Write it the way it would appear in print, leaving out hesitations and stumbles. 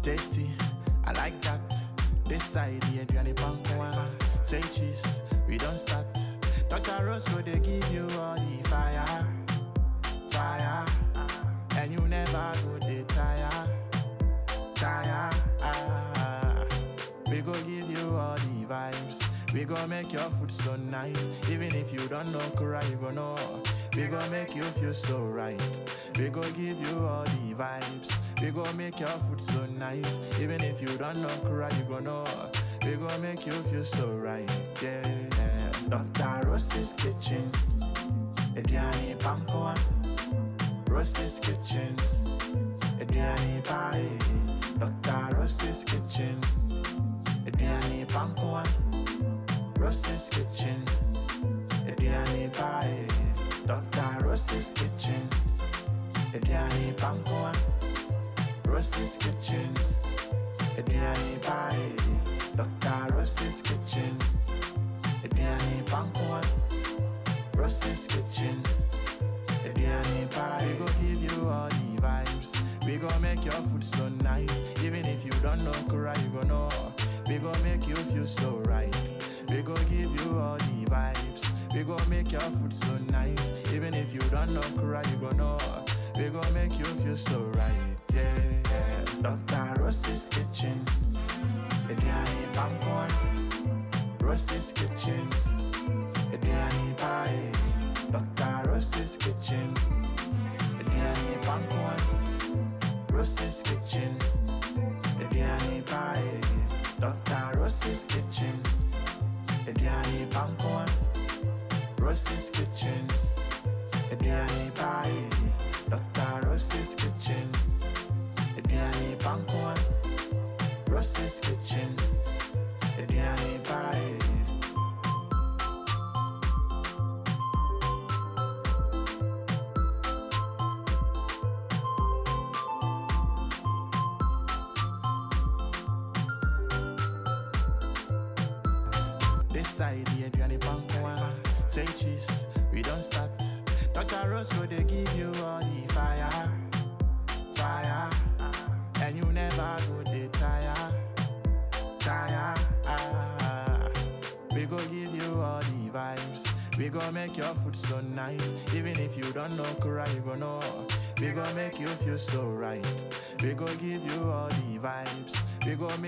Tasty, I like that. This side, the Adriani Pankwa. Say cheese, we don't start. Dr. Roscoe, they give you all the fire. Fire. And you never go they tire. We go give you all the vibes. We go make your food so nice. Even if you don't know okra, you go know. We go make you feel so right. We go give you all the vibes. We go make your food so nice. Even if you don't know okra, you go know. We go make you feel so right. Yeah. Dr. Rose's kitchen. Adriani Pankwa. Rose's kitchen. Adriani Pie. Dr. Rose's kitchen. Adriani Pankwa. Rose's kitchen. Adriani Pie. Dr. Rose's kitchen. Adriani Pankwa. Rose's kitchen. Adriani Pie. Dr. Rose's kitchen. Adriani Pankwa. Rose's kitchen. Adriani Pie. We go give you all the vibes. We go make your food so nice. Even if you don't know okra, you go know. We go make you feel so right. We go give you all the vibes. We go make your food so nice. Even if you don't know okra, you go know. We go make you feel so right. Yeah. Dr. Rose's kitchen. Adriani Pankwa. Rose's kitchen. Adriani Pie. Dr. Rose's kitchen. Adriani Pankwa. Rose's kitchen. Adriani Pie. Dr. Rose's kitchen. Adriani Pankwa. Rose's kitchen. Adriani Pie. Dr. Rose's kitchen. Adriani Pankwa. Rose's kitchen. Adriani Pie. This side, the Adriani Pankwa. Say cheese, we don't start. Dr. Roscoe, they give you all the fire. Fire. And you never go they tire. We go give you all the vibes. We go make your food so nice. Even if you don't know okra, you go know. We go make you feel so right. We go give you all the vibes. We go make